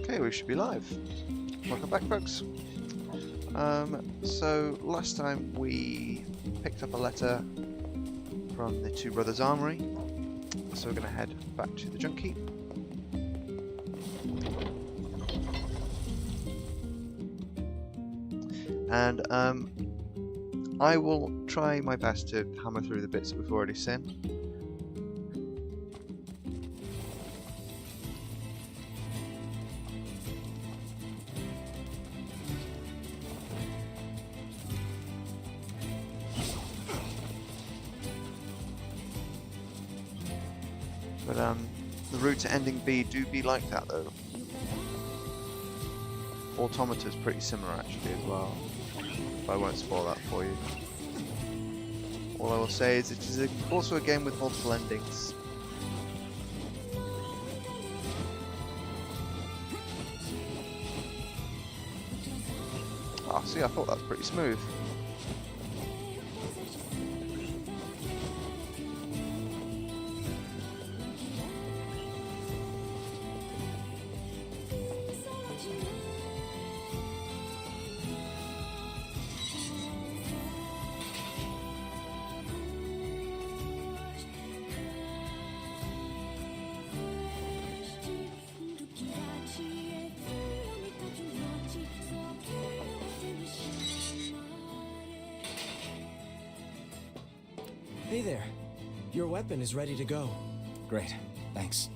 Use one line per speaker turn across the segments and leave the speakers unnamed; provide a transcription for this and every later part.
Okay, we should be live. Welcome back, folks. So last time we picked up a letter from the Two Brothers Armory, so we're going to head back to the Junkie. And I will try my best to hammer through the bits that we've already seen. But the route to ending B do be like that though. Automata's pretty similar actually as well, but I won't spoil that for you. All I will say is it is also a game with multiple endings. Ah, see, I thought that was pretty smooth.
Hey there. Your weapon is ready to go.
Great, thanks.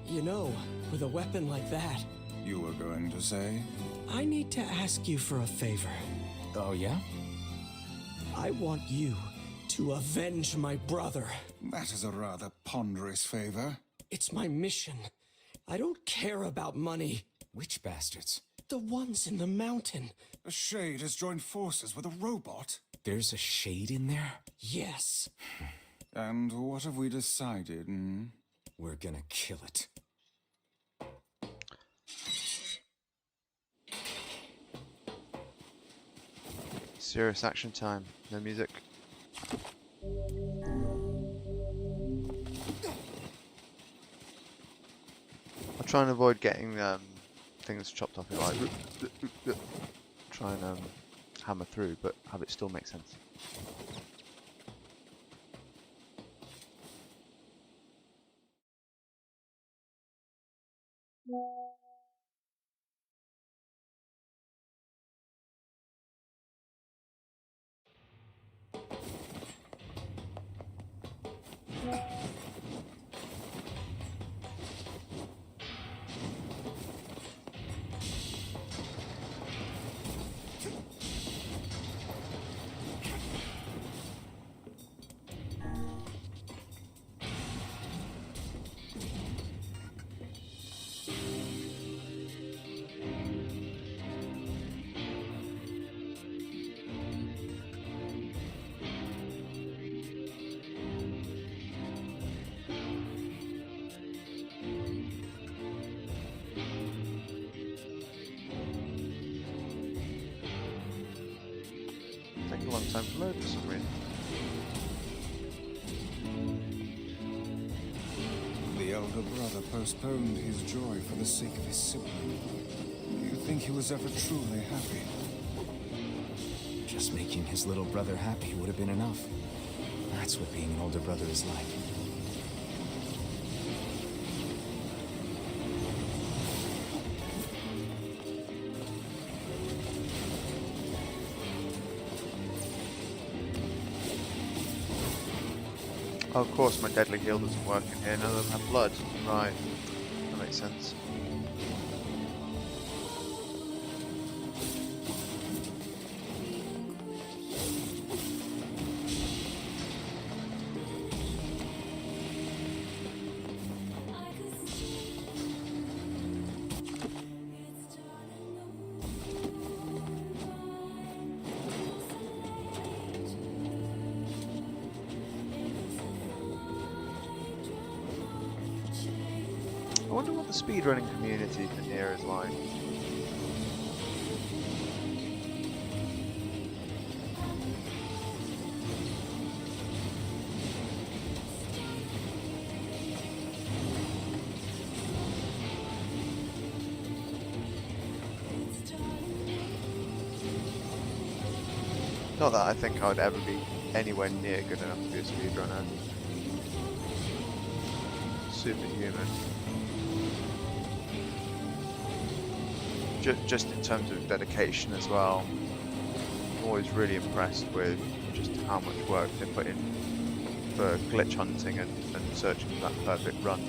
You know, with a weapon like that,
You were going to say?
I need to ask you for a favor.
Oh, yeah?
I want you to avenge my brother.
That is a rather ponderous favor.
It's my mission. I don't care about money.
Which bastards?
The ones in the mountain.
A shade has joined forces with a robot. There's a shade in there?
Yes.
And what have we decided, We're gonna kill it.
Serious action time, no music. I'll try and avoid getting things chopped off in like try and hammer through, but have it still make sense. Take a long time to load for some reason.
The elder brother postponed his joy for the sake of his sibling. Do you think he was ever truly happy?
Just making his little brother happy would have been enough. That's what being an older brother is like.
Oh, of course, my deadly heal doesn't work in here. None of them have blood. Right, that makes sense. I wonder what the speedrunning community for NieR is like. Not that I think I would ever be anywhere near good enough to be a speedrunner. Superhuman. Just in terms of dedication as well. I'm always really impressed with just how much work they put in for glitch hunting and searching for that perfect run.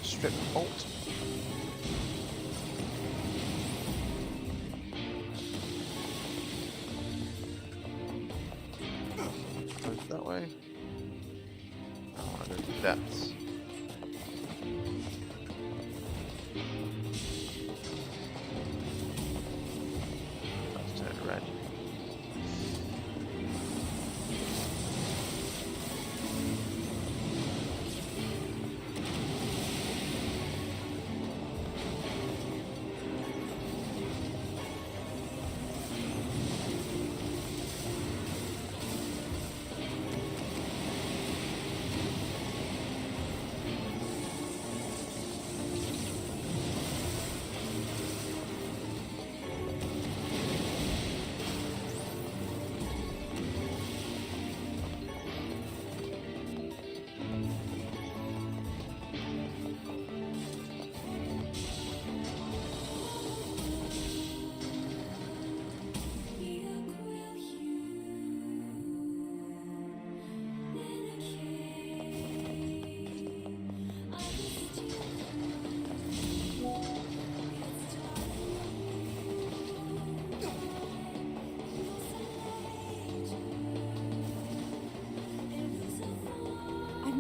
Strip alt. Goes that way. I want to go to depths. Let's turn it red.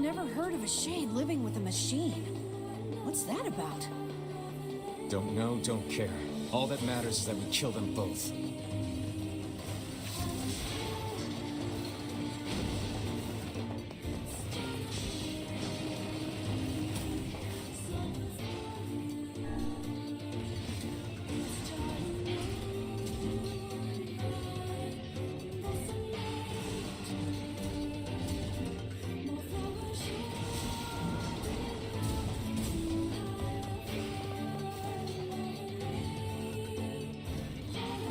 Never heard of a shade living with a machine. What's that about?
Don't know, don't care. All that matters is that we kill them both.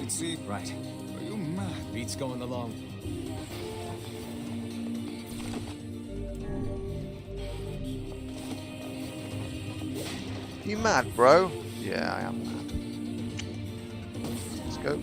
See,
Right.
are you mad?
Beat's going along.
You mad, bro? Yeah, I am mad. Let's go.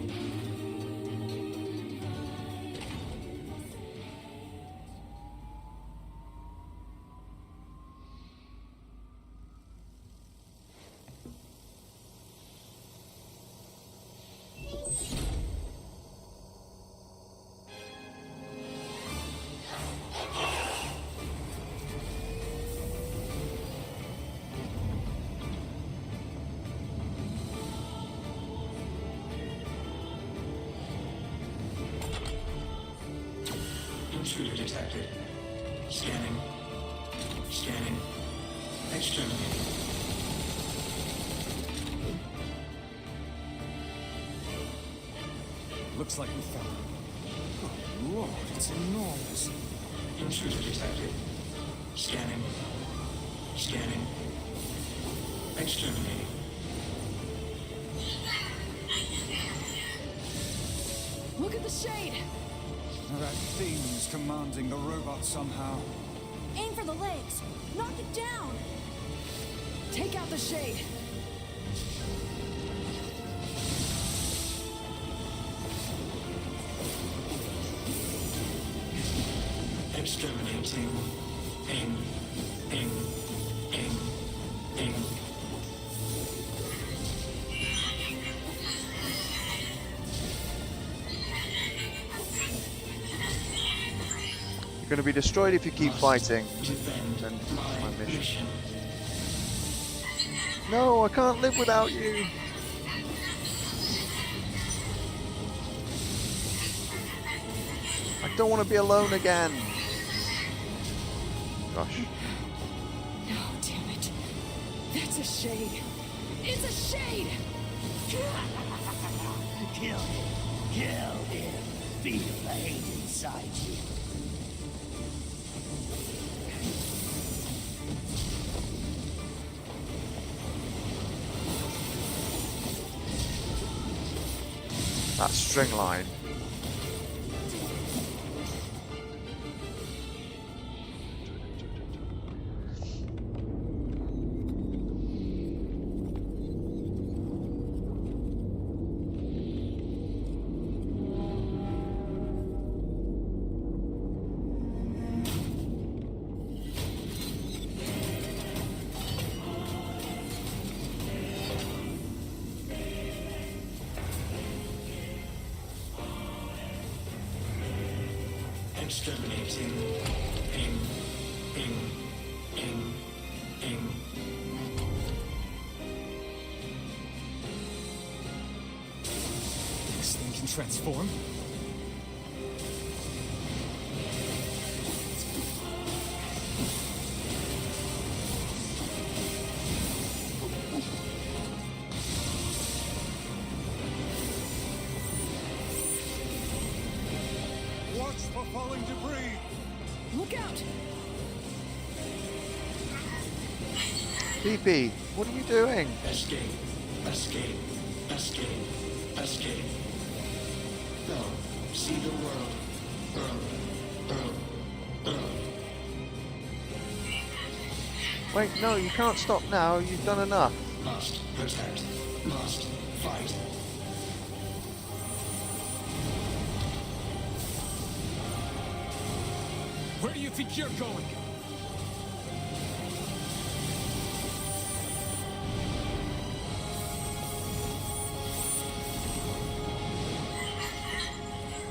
Intruder detected. Scanning. Scanning. Exterminate.
Looks like we found it.
Good lord, it's enormous.
Intruder detected. Scanning. Scanning. Exterminating.
Look at the shade!
That thing is commanding the robot somehow.
Aim for the legs! Knock it down! Take out the shade!
Exterminating. Aim. Aim. Aim. Aim.
You're going to be destroyed if you keep fighting.
Defend
Then this is
my
my mission.
mission.
No, I can't live without you. I don't want to be alone again. Gosh.
No, damn it. That's a shade. It's a shade!
Kill him. Kill him. Feel the hate inside you.
That string line.
Exterminating. Aim. Aim. Aim. Aim.
This thing can transform?
Watch for falling debris.
Look out!
PP, what are you doing?
Escape. Escape. Escape. Escape. No. See the world. Early.
Wait, no, you can't stop now. You've done enough.
Must protect. Must fight.
Where do you think you're going?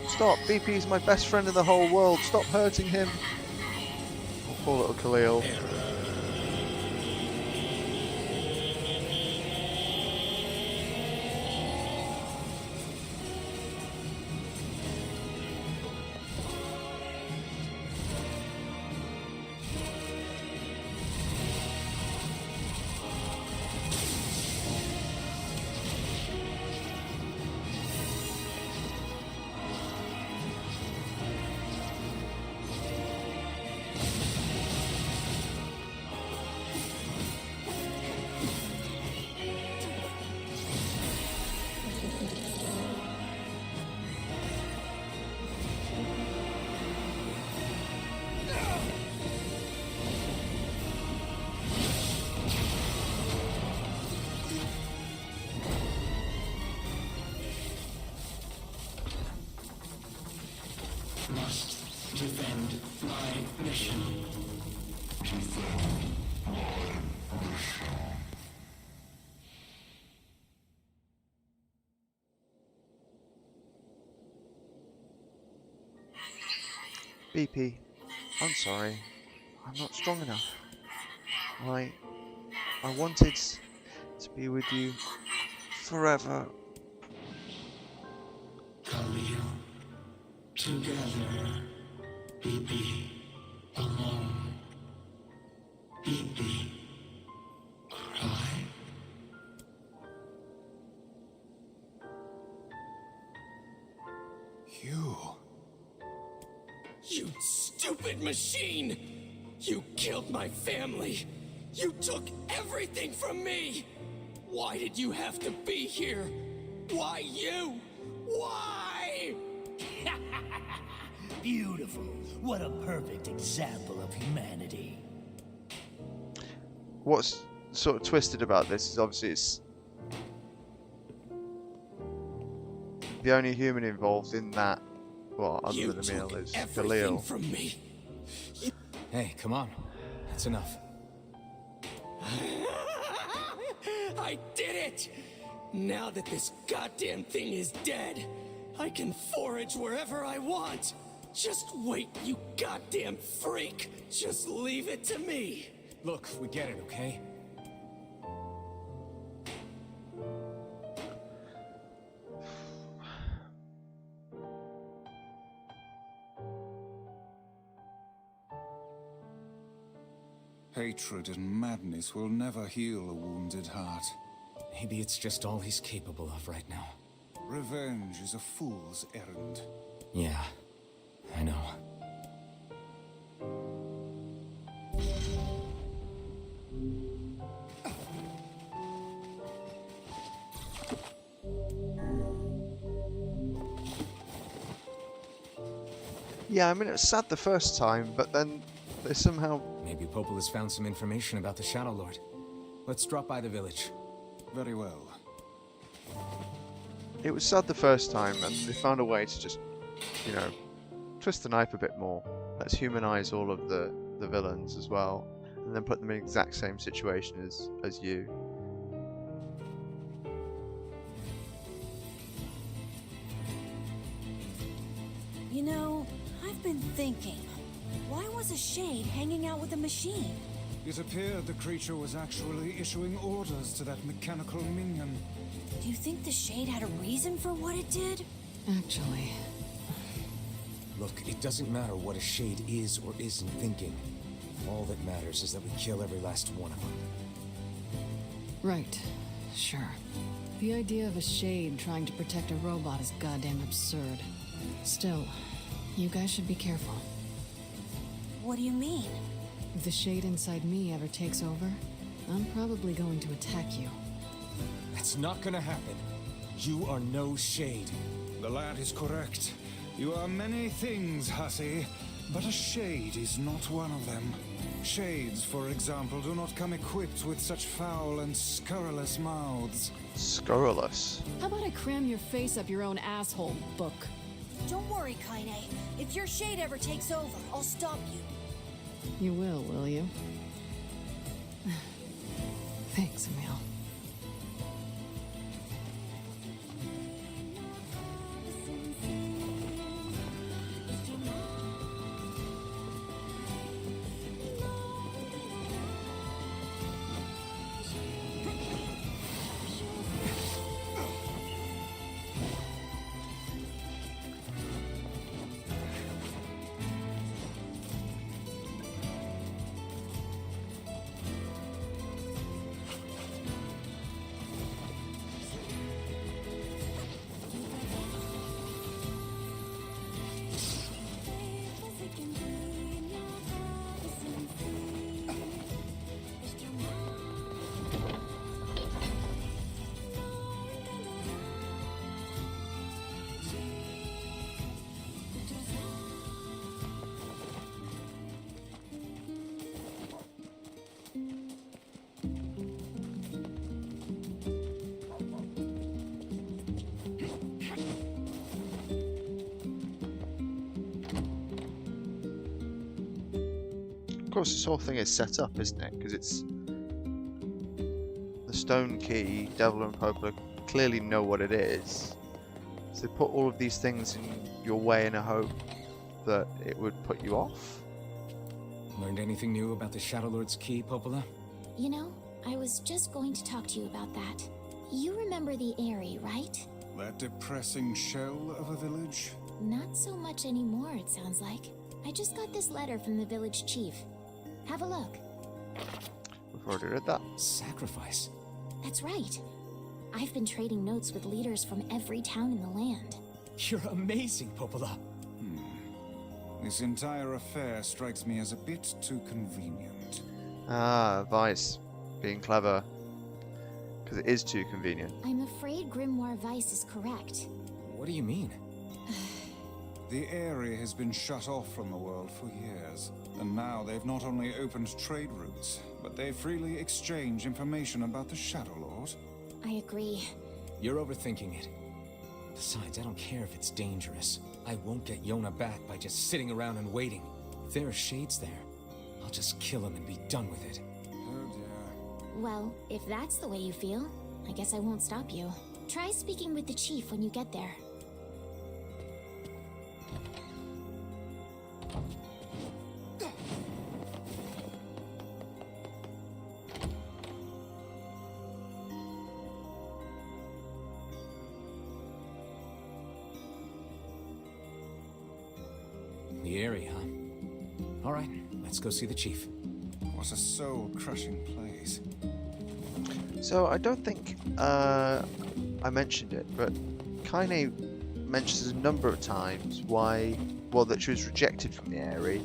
Stop. BP's my best friend in the whole world. Stop hurting him. Oh, poor little Khalil.
Must defend my mission.
BP, I'm sorry. I'm not strong enough. I wanted to be with you forever.
Khalil. Together. BP. Alone. BP.
You.
You stupid machine! You killed my family! You took everything from me! Why did you have to be here? Why you? Why?
Beautiful. What a perfect example of humanity.
What's sort of twisted about this is obviously it's the only human involved in that. Well, other
You
than Emil,
took
is
everything
Khalil.
from me.
Hey, come on. That's enough.
I did it! Now that this goddamn thing is dead, I can forage wherever I want. Just wait, you goddamn freak! Just leave it to me!
Look, we get it, okay?
Hatred and madness will never heal a wounded heart.
Maybe it's just all he's capable of right now.
Revenge is a fool's errand.
Yeah, I know.
Yeah, I mean, it was sad the first time, but then they somehow...
Maybe Popol has found some information about the Shadow Lord. Let's drop by the village.
Very well.
It was sad the first time, and they found a way to just, you know, twist the knife a bit more. Let's humanize all of the villains as well, and then put them in the exact same situation as you.
You know, I've been thinking, why was a shade hanging out with a machine?
It appeared the creature was actually issuing orders to that mechanical minion.
Do you think the shade had a reason for what it did?
Actually,
Look, it doesn't matter what a shade is or isn't thinking. All that matters is that we kill every last one of them.
right. Sure. The idea of a shade trying to protect a robot is goddamn absurd. Still, you guys should be careful.
What do you mean?
If the shade inside me ever takes over, I'm probably going to attack you.
That's not gonna happen. You are no shade.
The lad is correct. You are many things, hussy, but a shade is not one of them. Shades, for example, do not come equipped with such foul and scurrilous mouths.
Scurrilous.
How about I cram your face up your own asshole, book?
Don't worry, Kaine. If your shade ever takes over, I'll stop you.
You will you? Thanks, Emil.
Of course, this whole thing is set up, isn't it? Because it's the stone key. Devil and Poplar clearly know what it is, so they put all of these things in your way in a hope that it would put you off.
Learned anything new about the Shadow Lord's key, Popola?
You know, I was just going to talk to you about that. You remember the Eyrie, right?
That depressing shell of a village?
Not so much anymore, it sounds like. I just got this letter from the village chief. Have a look.
We've already read that.
That's right. I've been trading notes with leaders from every town in the land.
You're amazing, Popola.
This entire affair strikes me as a bit too convenient.
Ah, Vice. Being clever. Because it is too convenient.
I'm afraid Grimoire Weiss is correct.
What do you mean?
The area has been shut off from the world for years, and now they've not only opened trade routes, but they freely exchange information about the Shadow Lord.
I agree.
You're overthinking it. Besides, I don't care if it's dangerous. I won't get Yona back by just sitting around and waiting. If there are shades there, I'll just kill him and be done with it.
Oh dear.
Well, if that's the way you feel, I guess I won't stop you. Try speaking with the chief when you get there.
The area, huh? All right, let's go see the chief.
What a soul-crushing place.
So I don't think I mentioned it, but Kaine mentions a number of times that she was rejected from the area.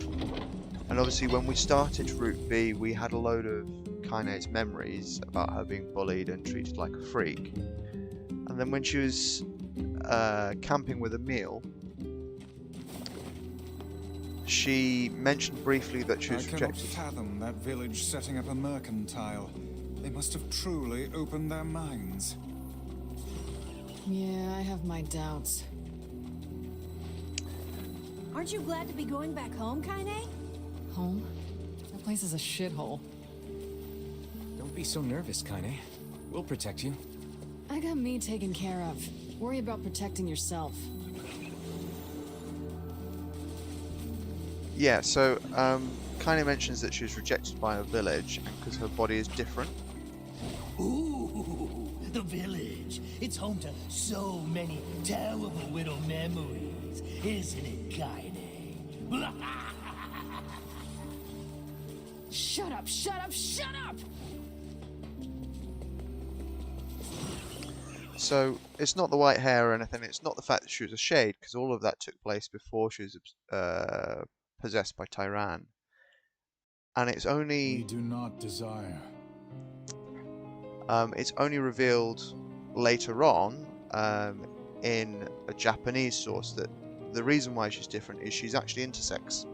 And obviously when we started Route B, we had a load of Kaine's memories about her being bullied and treated like a freak. And then when she was camping with Emil, she mentioned briefly that she was
I cannot
rejected.
fathom that village setting up a mercantile. They must have truly opened their minds.
Yeah, I have my doubts.
Aren't you glad to be going back home, Kaine?
Home? That place is a shithole.
Don't be so nervous, Kaine. We'll protect you.
I got me taken care of. Worry about protecting yourself.
Yeah, so Kaine mentions that she was rejected by a village because her body is different.
Ooh, the village. It's home to so many terrible widow memories, isn't it, Kaine?
Shut up, shut up, shut up!
So it's not the white hair or anything, it's not the fact that she was a shade, because all of that took place before she was possessed by Tyran. And it's
We
only
do not desire.
it's only revealed later on in a Japanese source that the reason why she's different is she's actually intersex.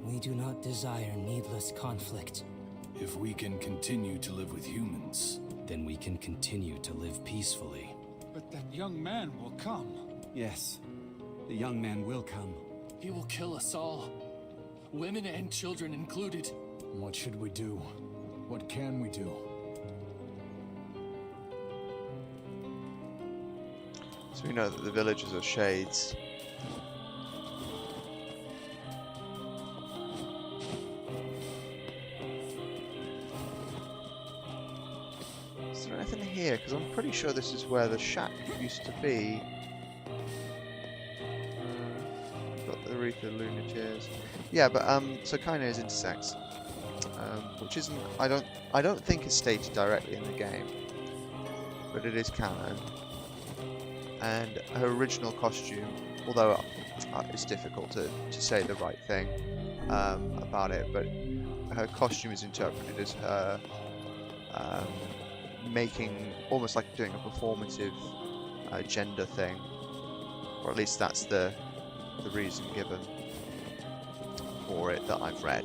We do not desire needless conflict.
If we can continue to live with humans,
Then we can continue to live peacefully.
But that young man will come.
Yes, the young man will come.
He will kill us all. Women and children included.
What should we do? What can we do?
So we know that the villagers are shades. Is there anything here? Because I'm pretty sure this is where the shack used to be. Got the Wreath of Lunatiers. Yeah, but so Kaine is intersex, which isn't. I don't think is stated directly in the game, but it is canon. And her original costume, although it's difficult to say the right thing about it, but her costume is interpreted as her making almost like doing a performative gender thing, or at least that's the reason given for it that I've read.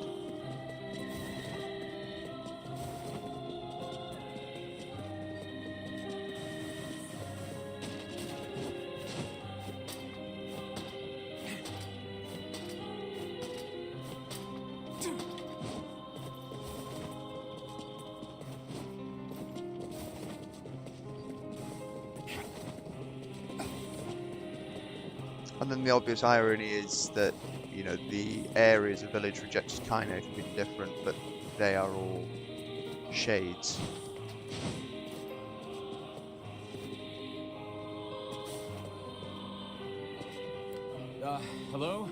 And then the obvious irony is that, you know, the areas of village rejected Kaine have been different, but they are all shades.
Hello?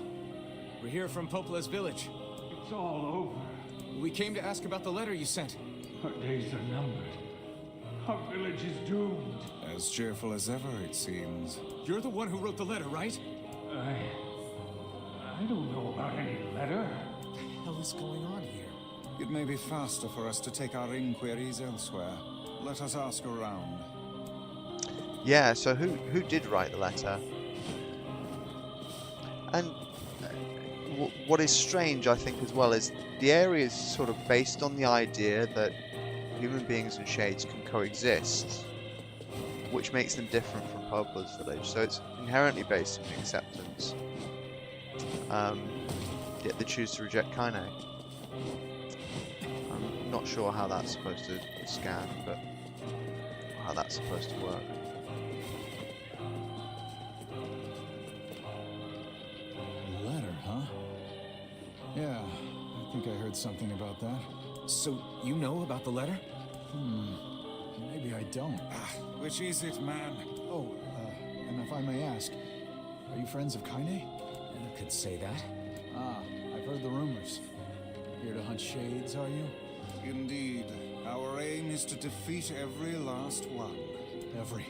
We're here from Popola's village.
It's all over.
We came to ask about the letter you sent.
Our days are numbered. Our village is doomed. As cheerful as ever, it seems.
You're the one who wrote the letter, right?
I don't know about any letter.
What the hell is going on here?
It may be faster for us to take our inquiries elsewhere. Let us ask around.
Yeah, so who did write the letter? And what is strange, I think, as well, is the area is sort of based on the idea that human beings and shades can coexist, which makes them different from Pobla's village. So it's inherently based on acceptance. Yet they choose to reject Kaine. I'm not sure how that's supposed to scan, but how that's supposed to work.
Letter, huh? Yeah, I think I heard something about that.
So, you know about the letter?
Maybe I don't. Which is it, man? Oh, and if I may ask, are you friends of Kaine?
I could say that.
Ah, I've heard the rumors. Here to hunt shades, are you? Indeed. Our aim is to defeat every last one. Every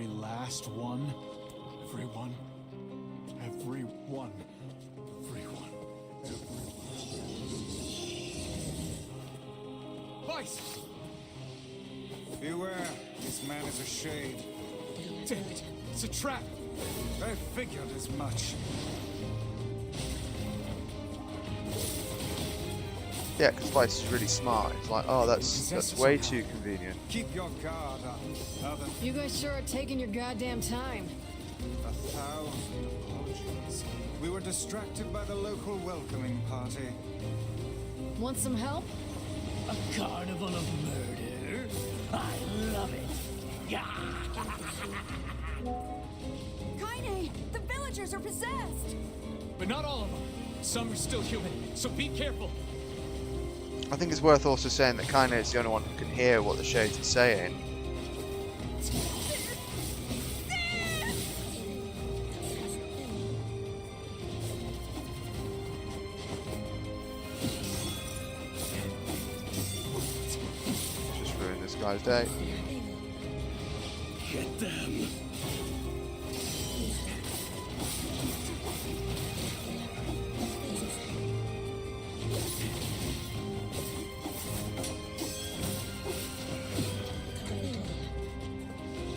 last one? Everyone? Everyone. Everyone.
Vice!
Beware, this man is a shade.
Damn it! It's a trap!
I figured as much.
Yeah, because Vice is really smart. It's like, oh, that's way too convenient.
Keep your guard up. Other
You guys sure are taking your goddamn time.
1,000 apologies. We were distracted by the local welcoming party.
Want some help?
A carnival of murder? I love it.
Kaine! The villagers are possessed!
But not all of them. Some are still human, so be careful.
I think it's worth also saying that Kaine is the only one who can hear what the shades are saying. Just ruined this guy's day.
Get them.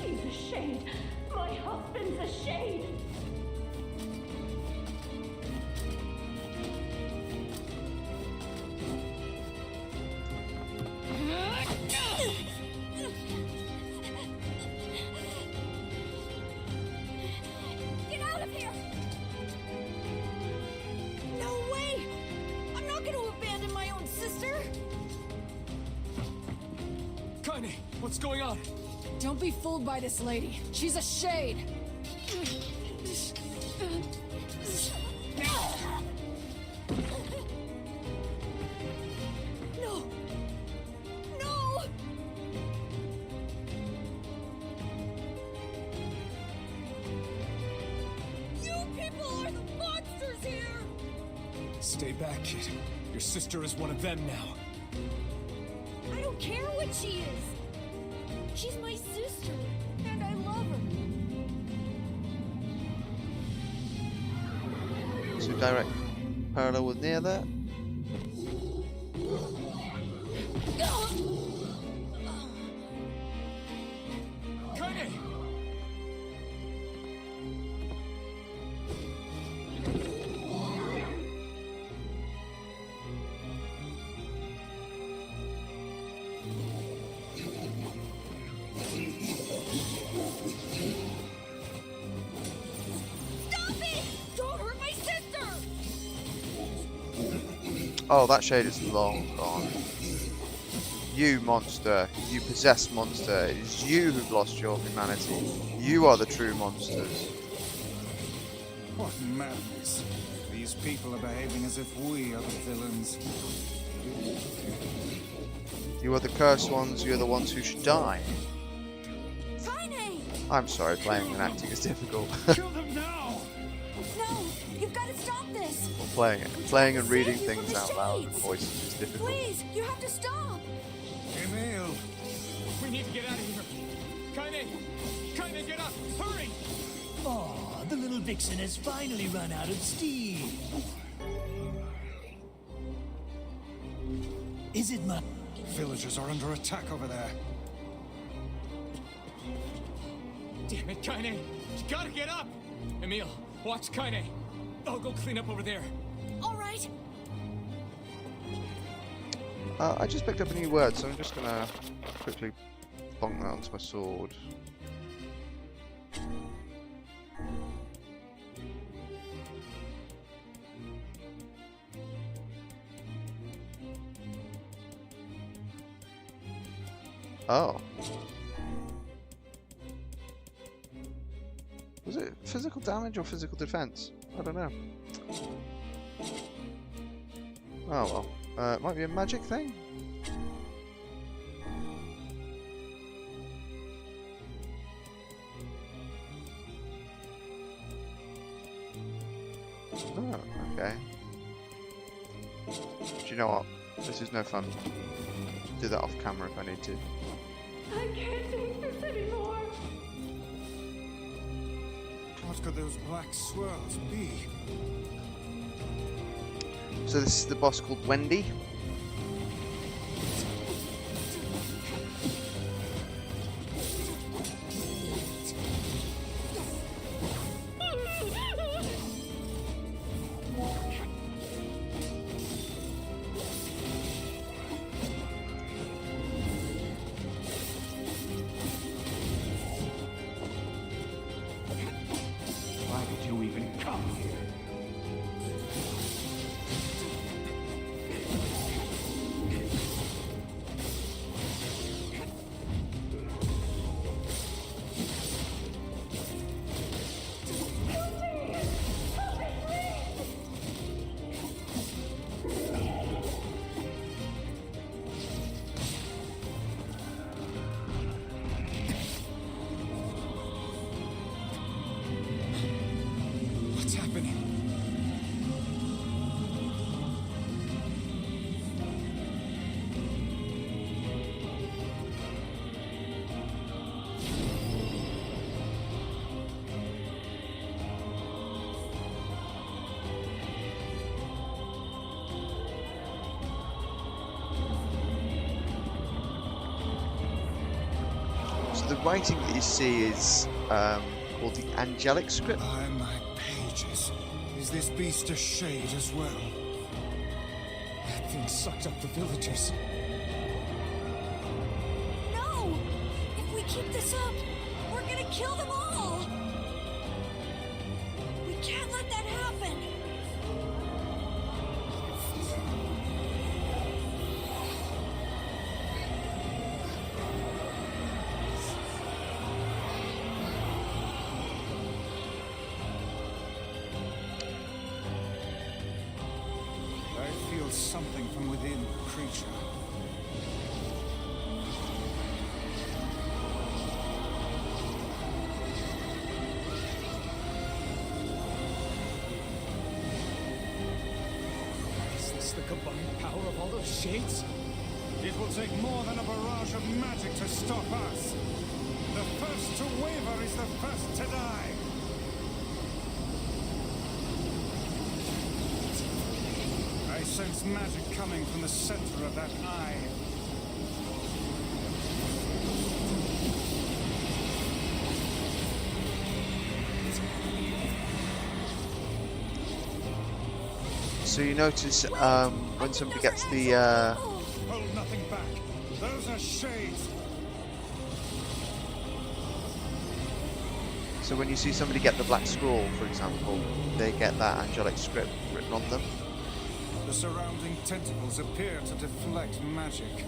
He's a shade. My husband's a shade.
Get out of here! No way! I'm not going to abandon my own sister!
Kaine, what's going on?
Don't be fooled by this lady. She's a shade.
No! No! You people are the monsters here!
Stay back, kid. Your sister is one of them now.
I don't care what she is! She's my sister, and I love her.
So direct parallel with NieR there.
Kaine!
Stop it! Don't hurt my sister!
Oh, that shade is long gone. You monster, you possessed monster, it is you who've lost your humanity. You are the true monsters.
What madness. These people are behaving as if we are the villains.
You are the cursed ones, you are the ones who should die.
Kaine!
I'm sorry, playing and acting is difficult.
Kill them now!
No! You've got to stop this!
Playing and reading things out loud with voices is difficult.
Please! You have to stop!
Emil!
We need to get out of here. Kaine, get up! Hurry!
Aw, the little vixen has finally run out of steam. Is it my...
Villagers are under attack over there.
Damn it, Kaine! You gotta get up! Emil, watch Kaine. I'll go clean up over there.
All right.
I just picked up a new word, so I'm just gonna quickly bonk that onto my sword. Oh. Was it physical damage or physical defense? I don't know. Oh well. It might be a magic thing? Oh, okay. Do you know what? This is no fun. Do that off camera if I need to.
I can't take this anymore.
What could those black swirls be?
So this is the boss called Wendy.
Why did you even come here?
What's happening?
So the writing that you see is called the angelic script.
By my pages. Is this beast a shade as well?
That thing sucked up the villagers.
No! If we keep this up, we're gonna kill them all! We can't let that happen!
I feel something from within the creature.
Is this the combined power of all those shades?
It will take more than a barrage of magic to stop us. The first to waver is the first to die. I sense magic coming from the center of that eye.
So you notice when somebody gets the
Hold nothing back. Those are shades.
so when you see somebody get the black scroll, for example, they get that angelic script written on them.
The surrounding tentacles appear to deflect magic.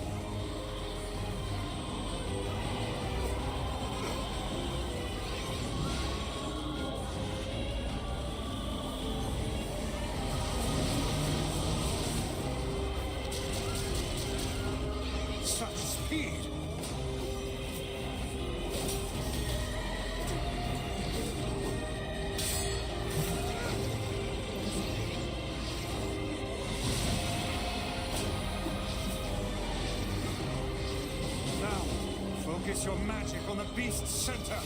Such speed! Now, focus your magic on the beast's center.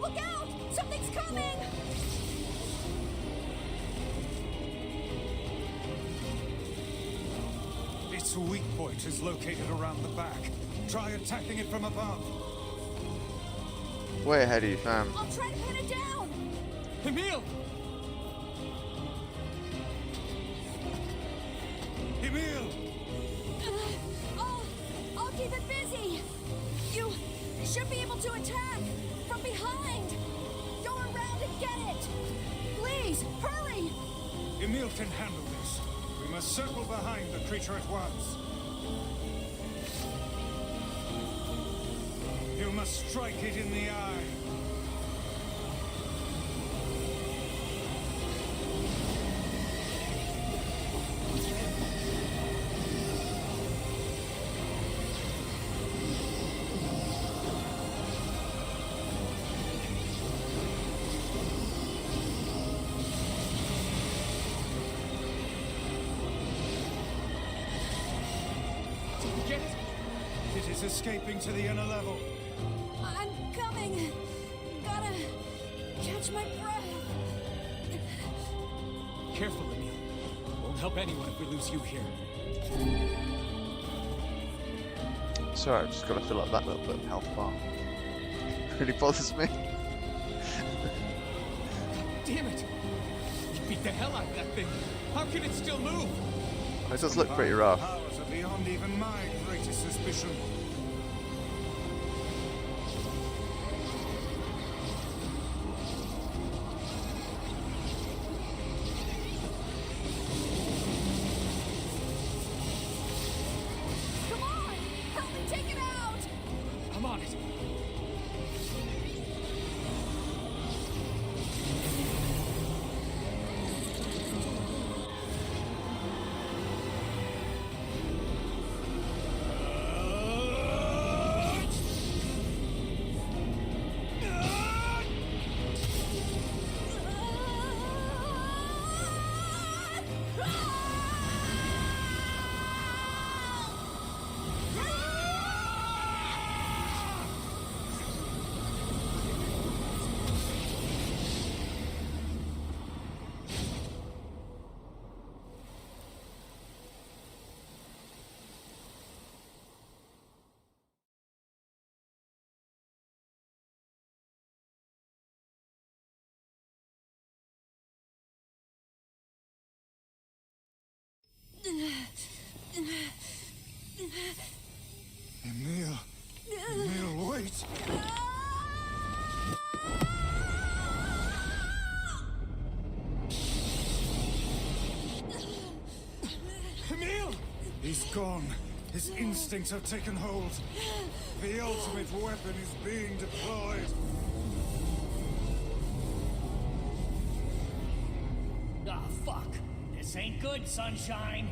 Look out! Something's coming!
Its weak point is located around the back. Try attacking it from above.
Way ahead of you, fam.
I'll try to pin it down!
Emil!
Emil!
I'll keep it busy! You should be able to attack! From behind! Go around and get it! Please, hurry!
Emil can handle this. We must circle behind the creature at once. You must strike it in the eye.
Get it!
It is escaping to the inner level.
I'm coming! Gotta catch my breath!
Careful, Emil. Won't help anyone if we lose you here.
Sorry, I've just got to fill up that little bit of health bar. Really bothers me.
Damn it! You beat the hell out of that thing. How can it still move?
It does look pretty rough.
Powers are beyond even my greatest suspicion.
Come on! Help me take it out!
I'm on it.
Emil! Emil, wait!
Emil!
He's gone. His instincts have taken hold. The ultimate weapon is being deployed.
Ah, fuck. This ain't good, sunshine.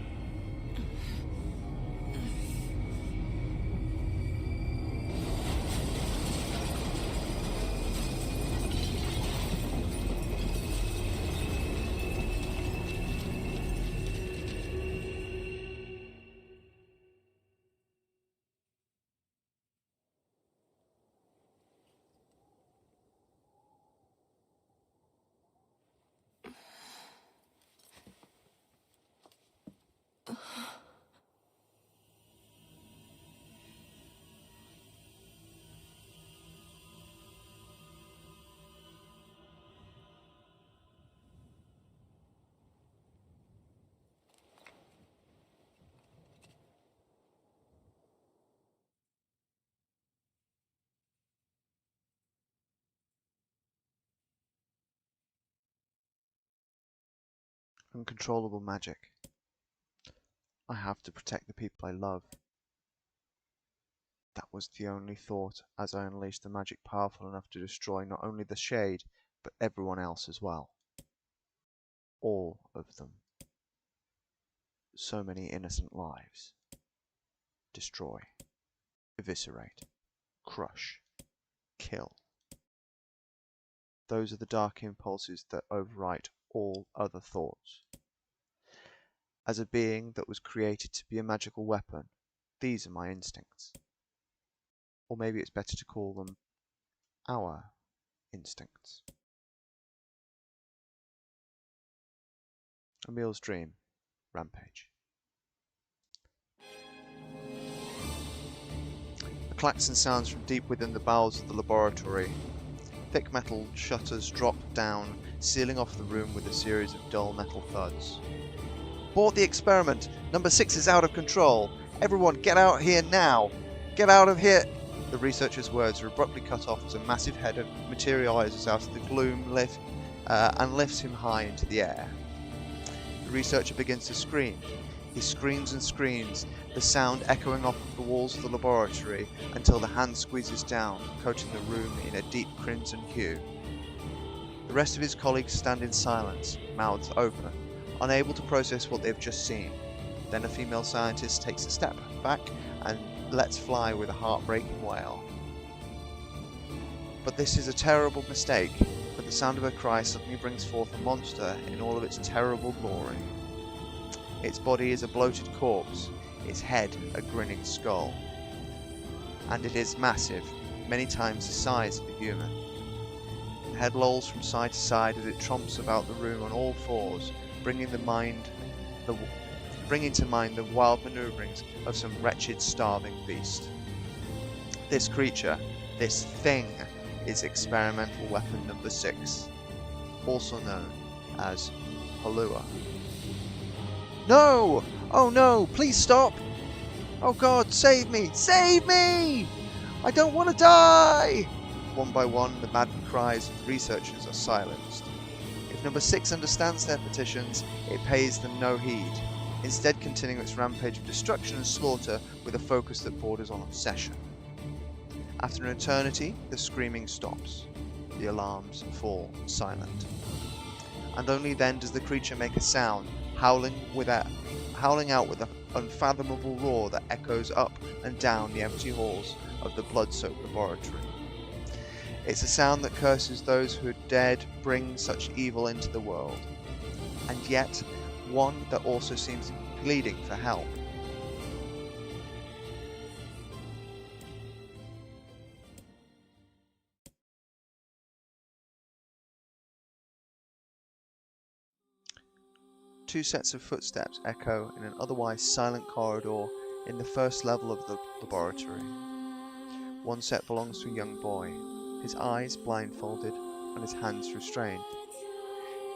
Uncontrollable magic. I have to protect the people I love. That was the only thought as I unleashed the magic powerful enough to destroy not only the Shade, but everyone else as well. All of them. So many innocent lives. Destroy. Eviscerate. Crush. Kill. Those are the dark impulses that overwrite all other thoughts. As a being that was created to be a magical weapon, these are my instincts. Or maybe it's better to call them our instincts. Emil's dream. Rampage. A klaxon sounds from deep within the bowels of the laboratory. Thick metal shutters drop down, sealing off the room with a series of dull metal thuds. Abort the experiment! Number 6 is out of control! Everyone get out here now! Get out of here! The researcher's words are abruptly cut off as a massive head materializes out of the gloom and lifts him high into the air. The researcher begins to scream. He screams and screams, the sound echoing off the walls of the laboratory until the hand squeezes down, coating the room in a deep crimson hue. The rest of his colleagues stand in silence, mouths open, unable to process what they've just seen. Then a female scientist takes a step back and lets fly with a heartbreaking wail. But this is a terrible mistake, for the sound of her cry suddenly brings forth a monster in all of its terrible glory. Its body is a bloated corpse, its head a grinning skull. And it is massive, many times the size of a human. The head lolls from side to side as it tromps about the room on all fours, bringing to mind the wild maneuverings of some wretched starving beast. This creature, this thing, is experimental weapon number 6, also known as Halua. No! Oh no! Please stop! Oh God, save me! Save me! I don't want to die! One by one, the maddened cries of the researchers are silenced. If number 6 understands their petitions, it pays them no heed, instead continuing its rampage of destruction and slaughter with a focus that borders on obsession. After an eternity, the screaming stops. The alarms fall silent. And only then does the creature make a sound, howling out with an unfathomable roar that echoes up and down the empty halls of the blood-soaked laboratory. It's a sound that curses those who had dared bring such evil into the world, and yet one that also seems to be pleading for help. Two sets of footsteps echo in an otherwise silent corridor in the first level of the laboratory. One set belongs to a young boy, his eyes blindfolded and his hands restrained.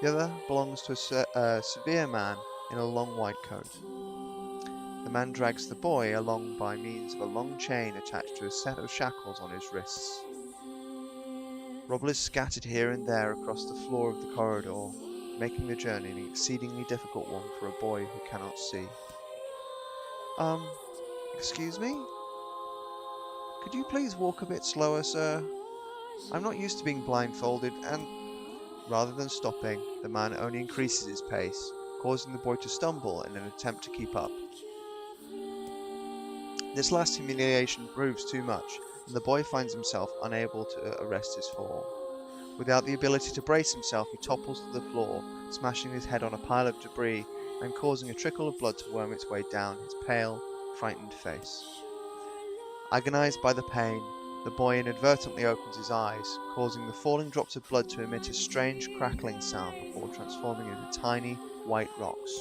The other belongs to a severe man in a long white coat. The man drags the boy along by means of a long chain attached to a set of shackles on his wrists. Rubble is scattered here and there across the floor of the corridor, making the journey an exceedingly difficult one for a boy who cannot see. Excuse me? Could you please walk a bit slower, sir? I'm not used to being blindfolded, and... Rather than stopping, the man only increases his pace, causing the boy to stumble in an attempt to keep up. This last humiliation proves too much, and the boy finds himself unable to arrest his fall. Without the ability to brace himself, he topples to the floor, smashing his head on a pile of debris and causing a trickle of blood to worm its way down his pale, frightened face. Agonized by the pain, the boy inadvertently opens his eyes, causing the falling drops of blood to emit a strange crackling sound before transforming into tiny, white rocks.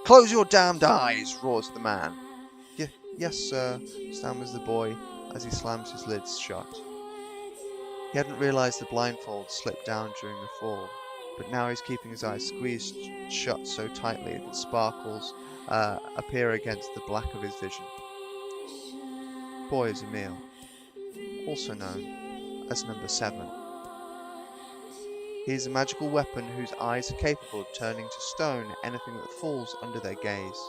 "Close your damned eyes!" roars the man. Yes, sir," stammers the boy as he slams his lids shut. He hadn't realized the blindfold slipped down during the fall, but now he's keeping his eyes squeezed shut so tightly that sparkles appear against the black of his vision. Boy is Emil, also known as number 7. He is a magical weapon whose eyes are capable of turning to stone anything that falls under their gaze.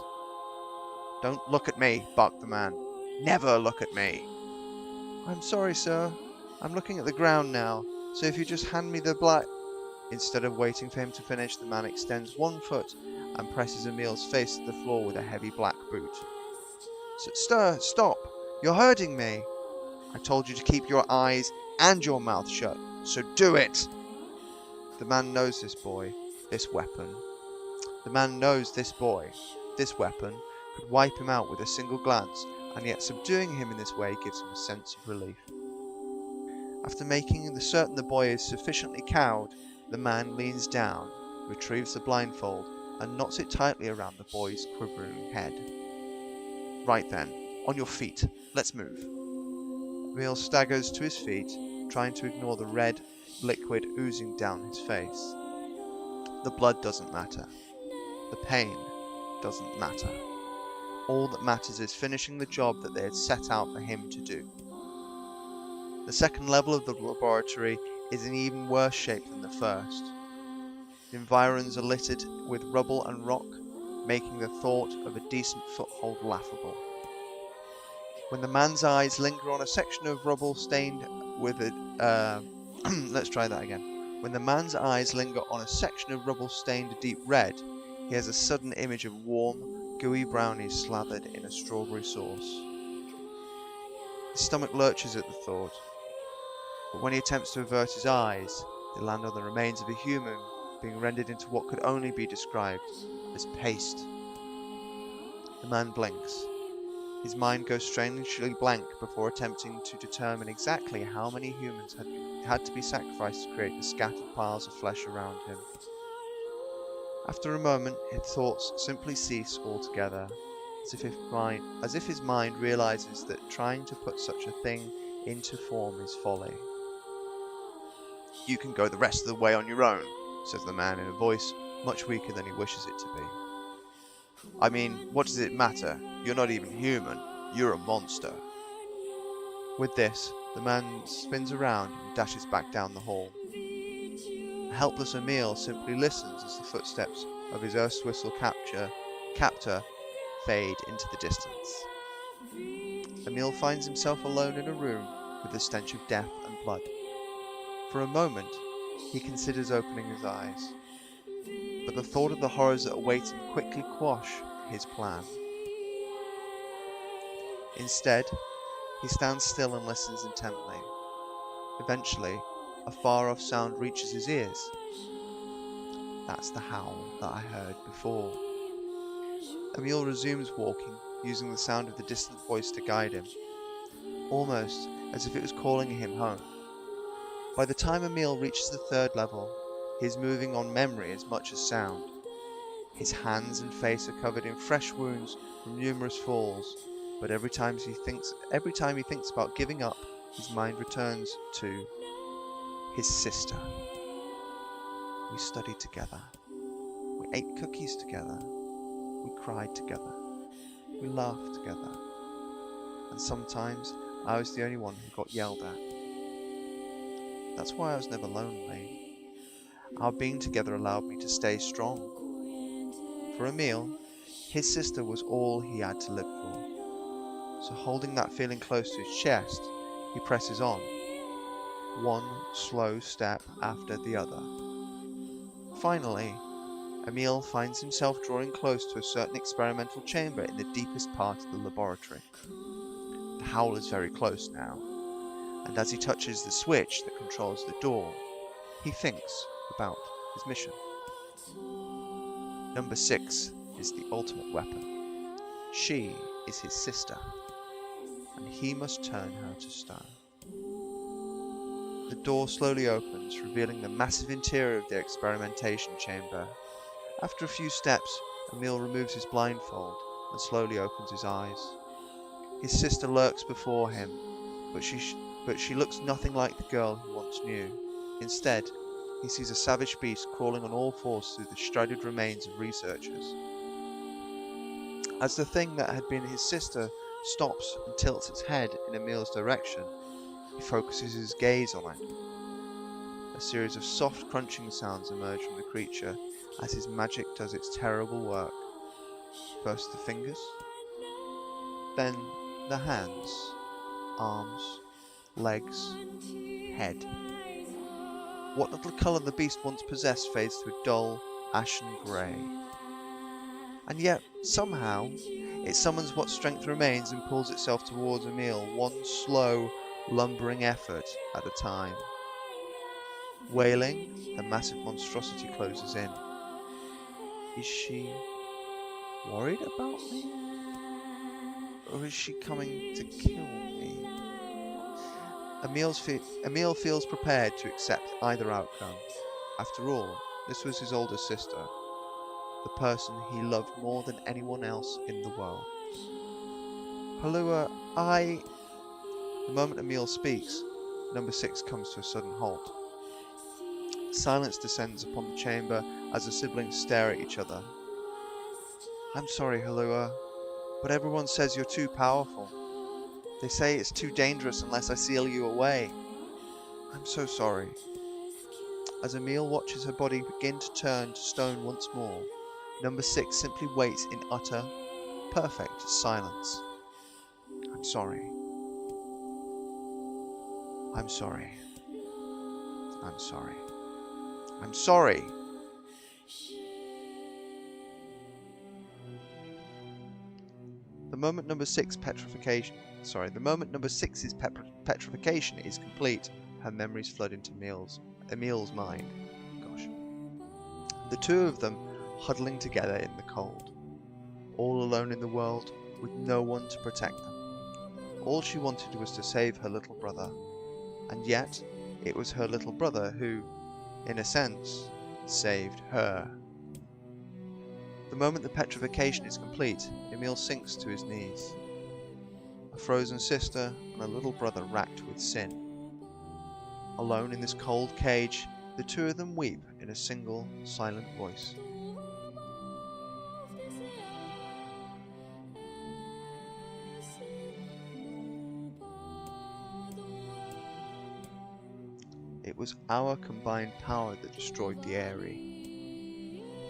"Don't look at me," barked the man. "Never look at me." "I'm sorry, sir. I'm looking at the ground now, so if you just hand me the black..." Instead of waiting for him to finish, the man extends one foot and presses Emil's face to the floor with a heavy black boot. Sir, stop! You're hurting me! I told you to keep your eyes and your mouth shut, so do it! The man knows this boy, this weapon. The man knows this boy, this weapon, could wipe him out with a single glance, and yet subduing him in this way gives him a sense of relief. After making certain the boy is sufficiently cowed, the man leans down, retrieves the blindfold, and knots it tightly around the boy's quivering head. "Right then, on your feet, let's move." Emil staggers to his feet, trying to ignore the red liquid oozing down his face. The blood doesn't matter. The pain doesn't matter. All that matters is finishing the job that they had set out for him to do. The second level of the laboratory is in even worse shape than the first. The environs are littered with rubble and rock, making the thought of a decent foothold laughable. When the man's eyes linger on a section of rubble stained with a... let's try that again. When the man's eyes linger on a section of rubble stained a deep red, he has a sudden image of warm, gooey brownies slathered in a strawberry sauce. His stomach lurches at the thought, but when he attempts to avert his eyes, they land on the remains of a human being rendered into what could only be described as paste. The man blinks. His mind goes strangely blank before attempting to determine exactly how many humans had to be sacrificed to create the scattered piles of flesh around him. After a moment, his thoughts simply cease altogether, as if his mind realizes that trying to put such a thing into form is folly. "You can go the rest of the way on your own," says the man in a voice much weaker than he wishes it to be. "I mean, what does it matter? You're not even human. You're a monster." With this, the man spins around and dashes back down the hall. A helpless Emil simply listens as the footsteps of his erstwhile captor fade into the distance. Emil finds himself alone in a room with the stench of death and blood. For a moment, he considers opening his eyes, but the thought of the horrors that await him quickly quash his plan. Instead, he stands still and listens intently. Eventually, a far-off sound reaches his ears. That's the howl that I heard before. Emil resumes walking, using the sound of the distant voice to guide him, almost as if it was calling him home. By the time Emil reaches the third level, he is moving on memory as much as sound. His hands and face are covered in fresh wounds from numerous falls, but every time he thinks about giving up, his mind returns to his sister. We studied together. We ate cookies together. We cried together. We laughed together. And sometimes I was the only one who got yelled at. That's why I was never lonely. Our being together allowed me to stay strong. For Emil, his sister was all he had to live for. So holding that feeling close to his chest, he presses on, one slow step after the other. Finally, Emil finds himself drawing close to a certain experimental chamber in the deepest part of the laboratory. The howl is very close now, and as he touches the switch that controls the door, he thinks about his mission. Number 6 is the ultimate weapon. She is his sister, and he must turn her to stone. The door slowly opens, revealing the massive interior of the experimentation chamber. After a few steps, Emil removes his blindfold and slowly opens his eyes. His sister lurks before him, but she looks nothing like the girl he once knew. Instead, he sees a savage beast crawling on all fours through the shredded remains of researchers. As the thing that had been his sister stops and tilts its head in Emil's direction, he focuses his gaze on it. A series of soft crunching sounds emerge from the creature as his magic does its terrible work. First the fingers, then the hands, arms, legs, head. What little colour the beast once possessed fades to a dull, ashen grey. And yet, somehow, it summons what strength remains and pulls itself towards Emil, one slow, lumbering effort at a time. Wailing, the massive monstrosity closes in. Is she worried about me? Or is she coming to kill me? Emil feels prepared to accept either outcome. After all, this was his older sister, the person he loved more than anyone else in the world. Halua, The moment Emil speaks, number 6 comes to a sudden halt. Silence descends upon the chamber as the siblings stare at each other. I'm sorry, Halua, but everyone says you're too powerful. They say it's too dangerous unless I seal you away. I'm so sorry. As Emil watches her body begin to turn to stone once more, number 6 simply waits in utter, perfect silence. I'm sorry. I'm sorry. I'm sorry. I'm sorry. The moment number 6's petrification is complete, her memories flood into Emil's mind. Gosh. The two of them huddling together in the cold, all alone in the world, with no one to protect them. All she wanted was to save her little brother, and yet it was her little brother who, in a sense, saved her. The moment the petrification is complete, Emil sinks to his knees. A frozen sister and a little brother racked with sin. Alone in this cold cage, the two of them weep in a single, silent voice. It was our combined power that destroyed the Eyrie.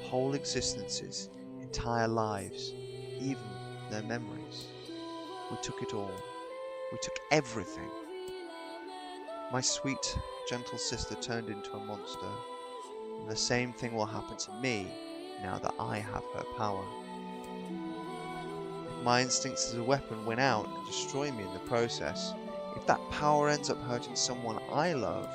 Whole existences, entire lives, even their memories. We took it all. We took everything. My sweet, gentle sister turned into a monster, and the same thing will happen to me now that I have her power. If my instincts as a weapon win out and destroy me in the process, if that power ends up hurting someone I love,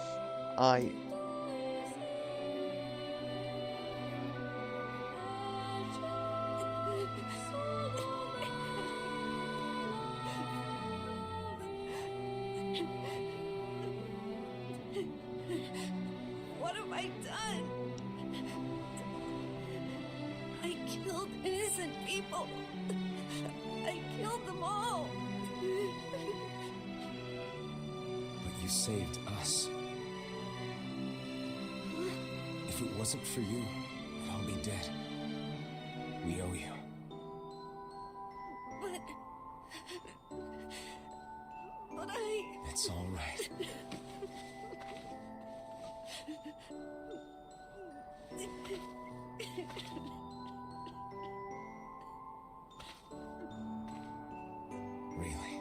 What have I done? I killed innocent people. I killed them all.
But you saved us. If it wasn't for you, we'd all be dead. We owe you.
But
It's all right. Really.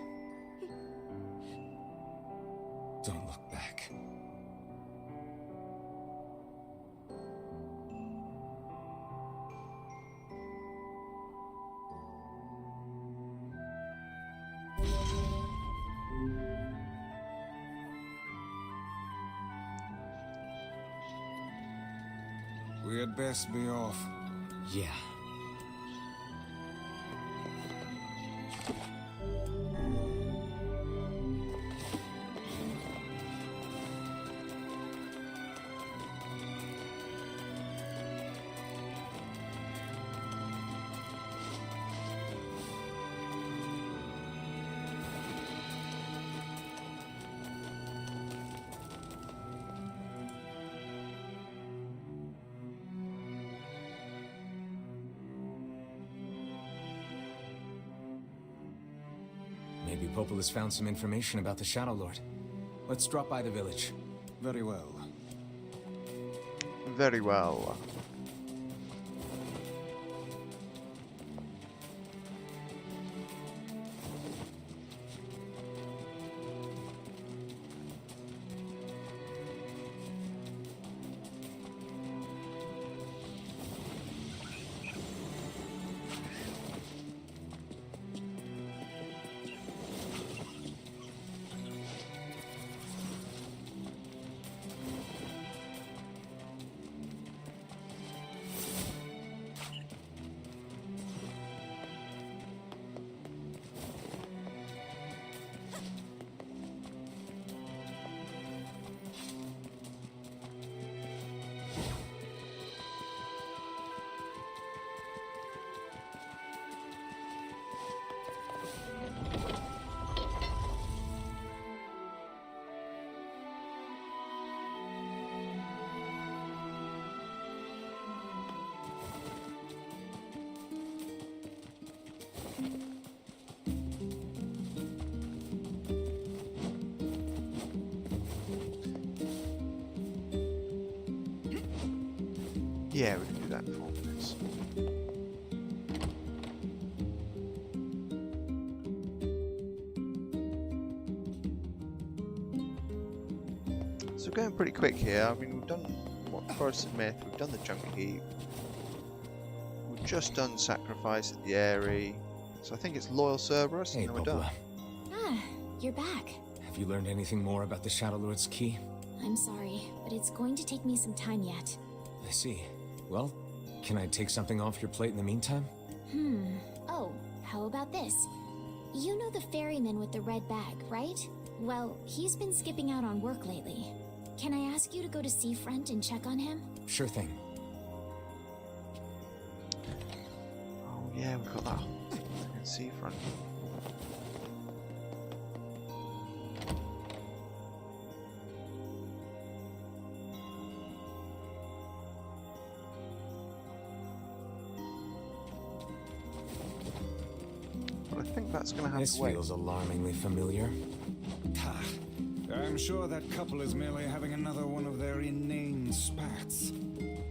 Don't look back.
We had best be off.
Yeah. Maybe Popol has found some information about the Shadow Lord. Let's drop by the village.
Very well.
very well. Yeah, we can do that in 4 minutes. So we're going pretty quick here. I mean, we've done Forest of Myth, we've done the Junk Heap, we've just done Sacrifice at the Eyrie, so I think it's Loyal Cerberus, and then we're done.
Ah, you're back.
Have you learned anything more about the Shadow Lord's key?
I'm sorry, but it's going to take me some time yet.
I see. Well, can I take something off your plate in the meantime?
Oh, how about this? You know the ferryman with the red bag, right? Well, he's been skipping out on work lately. Can I ask you to go to Seafront and check on him?
Sure thing.
Oh yeah, we've got that whole thing in Seafront. But I think that's going to have
This
to wait.
feels alarmingly familiar.
Ha! I'm sure that couple is merely having another one of their inane spats.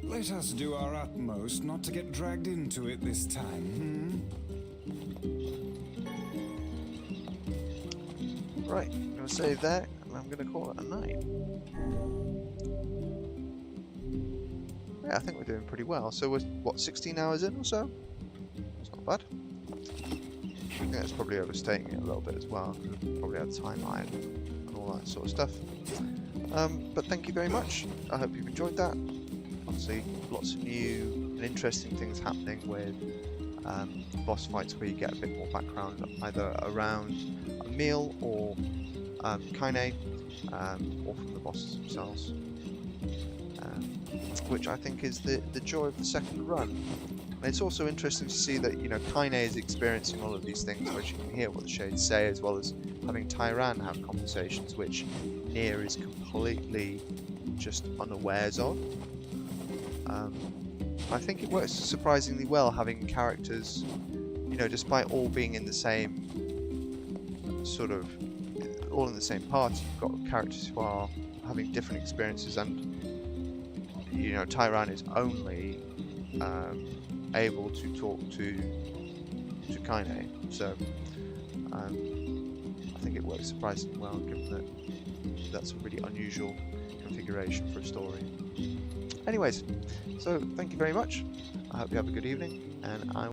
Let us do our utmost not to get dragged into it this time,
Right, I'm going to save that, and I'm going to call it a night. Yeah, I think we're doing pretty well. So we're, what, 16 hours in or so? That's not bad. I think that's probably overstating it a little bit as well, because we probably had timeline and all that sort of stuff. But thank you very much. I hope you've enjoyed that. Obviously, lots of new and interesting things happening with boss fights where you get a bit more background either around a meal or Kaine, or from the bosses themselves, which I think is the joy of the second run. And it's also interesting to see that, you know, Kaine is experiencing all of these things, which you can hear what the Shades say, as well as having Tyran have conversations which NieR is completely just unawares of. I think it works surprisingly well having characters, you know, despite all being in the same sort of, all in the same party, you've got characters who are having different experiences, and, you know, Tyran is only able to talk to Kaine, so I think it works surprisingly well, given that that's a really unusual configuration for a story. Anyways, so thank you very much. I hope you have a good evening, and I